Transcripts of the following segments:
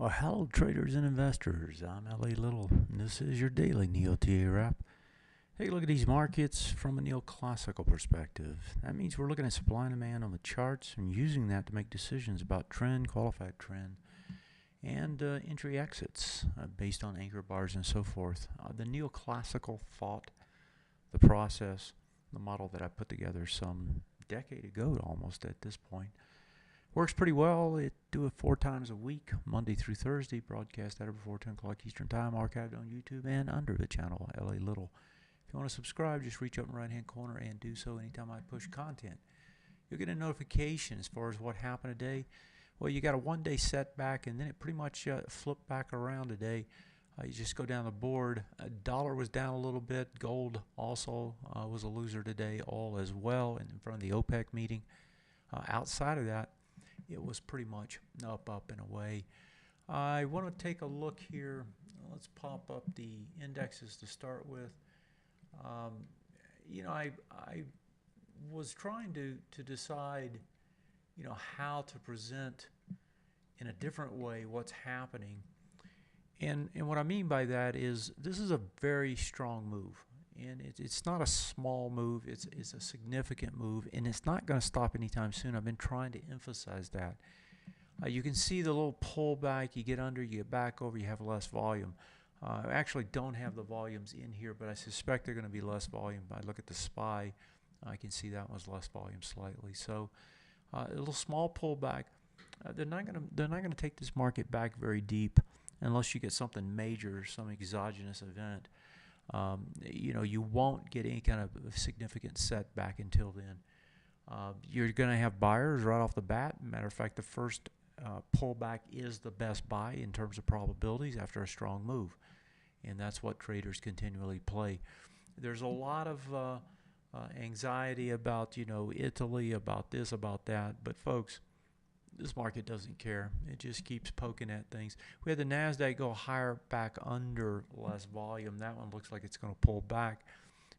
Well, hello, traders and investors. I'm L.A. Little, and this is your daily NeoTA wrap. Take a look at these markets from a neoclassical perspective. That means we're looking at supply and demand on the charts and using that to make decisions about trend, qualified trend, and entry exits based on anchor bars and so forth. The neoclassical thought, the process, the model that I put together some decade ago almost at this point, works pretty well. It do it 4 times a week, Monday through Thursday, broadcast at before 10 o'clock Eastern Time, archived on YouTube and under the channel LA Little. If you want to subscribe, just reach up in the right-hand corner and do so anytime I push content. You'll get a notification as far as what happened today. Well, you got a one-day setback, and then it pretty much flipped back around today. You just go down the board. Dollar was down a little bit. Gold also was a loser today, all as well, in front of the OPEC meeting. Outside of that, it was pretty much up and away. I want to take a look here. Let's pop up the indexes to start with. I was trying to decide, how to present in a different way what's happening. And what I mean by that is this is a very strong move. And it's not a small move, it's a significant move, and it's not going to stop anytime soon. I've been trying to emphasize that. You can see the little pullback, you get under, you get back over, you have less volume. I actually don't have the volumes in here, but I suspect they're going to be less volume. I look at the SPY, I can see that was less volume slightly. So a little small pullback. They're not going to take this market back very deep unless you get something major, some exogenous event. You won't get any kind of significant setback until then. You're going to have buyers right off the bat. Matter of fact, the first pullback is the best buy in terms of probabilities after a strong move. And that's what traders continually play. There's a lot of anxiety about, Italy, about this, about that. But folks, this market doesn't care. It just keeps poking at things. We had the NASDAQ go higher back under less volume. That one looks like it's going to pull back.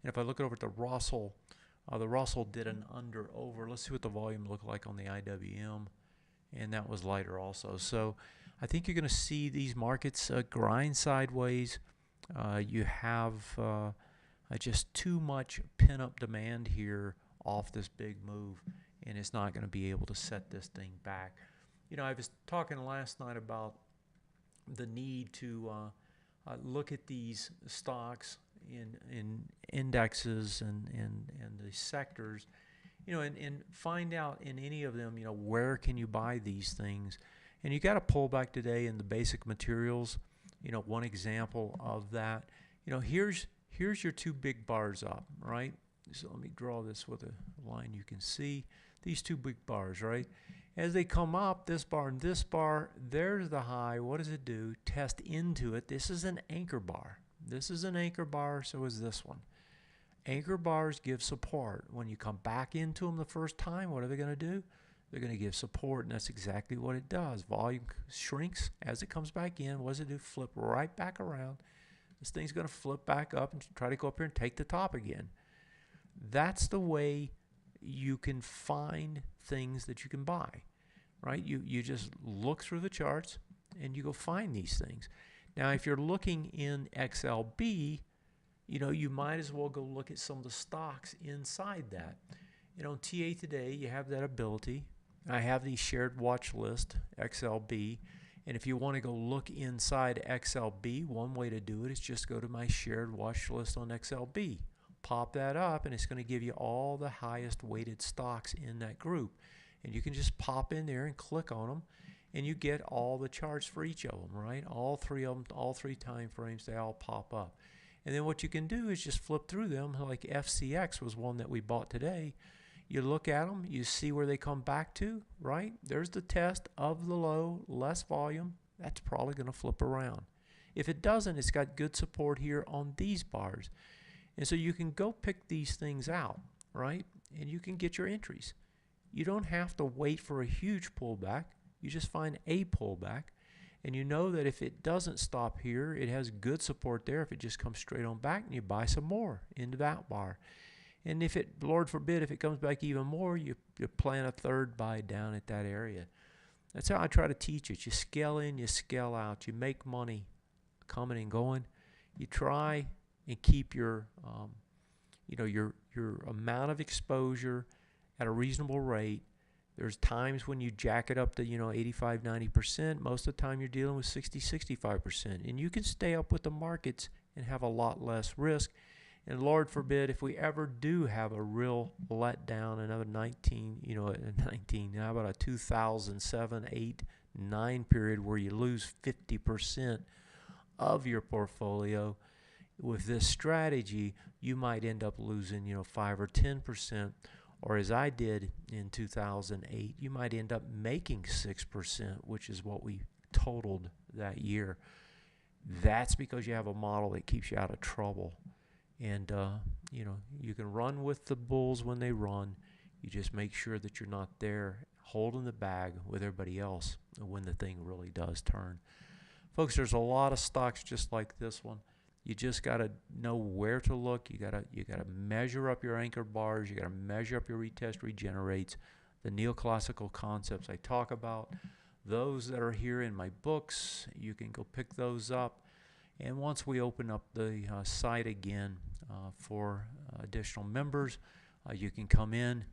And if I look over at the Russell did an under over. Let's see what the volume looked like on the IWM. And that was lighter also. So I think you're going to see these markets grind sideways. You have just too much pin-up demand here off this big move, and it's not going to be able to set this thing back. I was talking last night about the need to look at these stocks in indexes and the sectors, and find out in any of them, where can you buy these things. And you got to pull back today in the basic materials. One example of that, here's your 2 big bars up, right? So let me draw this with a line you can see. These 2 big bars, right? As they come up, this bar and this bar, there's the high. What does it do? Test into it. This is an anchor bar. This is an anchor bar, so is this one. Anchor bars give support. When you come back into them the first time, what are they going to do? They're going to give support, and that's exactly what it does. Volume shrinks as it comes back in. What does it do? Flip right back around. This thing's going to flip back up and try to go up here and take the top again. That's the way you can find things that you can buy, right? You just look through the charts and you go find these things. Now, if you're looking in XLB, you might as well go look at some of the stocks inside that. On TA today, you have that ability. I have the shared watch list, XLB. And if you want to go look inside XLB, one way to do it is just go to my shared watch list on XLB. Pop that up, and it's going to give you all the highest weighted stocks in that group. And you can just pop in there and click on them, and you get all the charts for each of them, right? All 3 of them, all 3 time frames, they all pop up. And then what you can do is just flip through them, like FCX was one that we bought today. You look at them, you see where they come back to, right? There's the test of the low, less volume. That's probably going to flip around. If it doesn't, it's got good support here on these bars. And so you can go pick these things out, right? And you can get your entries. You don't have to wait for a huge pullback. You just find a pullback. And you know that if it doesn't stop here, it has good support there. If it just comes straight on back, and you buy some more into that bar. And if it, Lord forbid, if it comes back even more, you plan a third buy down at that area. That's how I try to teach it. You scale in, you scale out. You make money coming and going. You try and keep your, your amount of exposure at a reasonable rate. There's times when you jack it up to, 85, 90%. Most of the time you're dealing with 60, 65%. And you can stay up with the markets and have a lot less risk. And Lord forbid, if we ever do have a real letdown, another 19, how about a 2007, 8, 9 period where you lose 50% of your portfolio, with this strategy, you might end up losing, 5 or 10%. Or as I did in 2008, you might end up making 6%, which is what we totaled that year. That's because you have a model that keeps you out of trouble. And, you can run with the bulls when they run. You just make sure that you're not there holding the bag with everybody else when the thing really does turn. Folks, there's a lot of stocks just like this one. You just got to know where to look. You got to measure up your anchor bars. You got to measure up your retest regenerates, the neoclassical concepts I talk about. Those that are here in my books, you can go pick those up. And once we open up the site again for additional members, you can come in,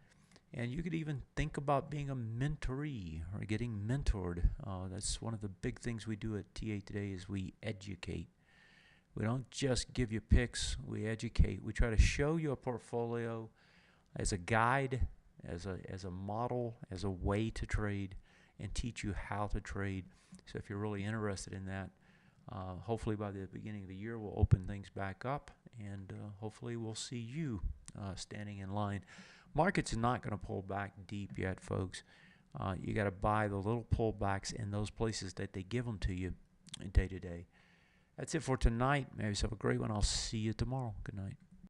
and you could even think about being a mentoree or getting mentored. That's one of the big things we do at TA Today is we educate. We don't just give you picks, we educate. We try to show you a portfolio as a guide, as a model, as a way to trade, and teach you how to trade. So if you're really interested in that, hopefully by the beginning of the year we'll open things back up, and hopefully we'll see you standing in line. Market's not going to pull back deep yet, folks. You got to buy the little pullbacks in those places that they give them to you day to day. That's it for tonight. Maybe have a great one. I'll see you tomorrow. Good night.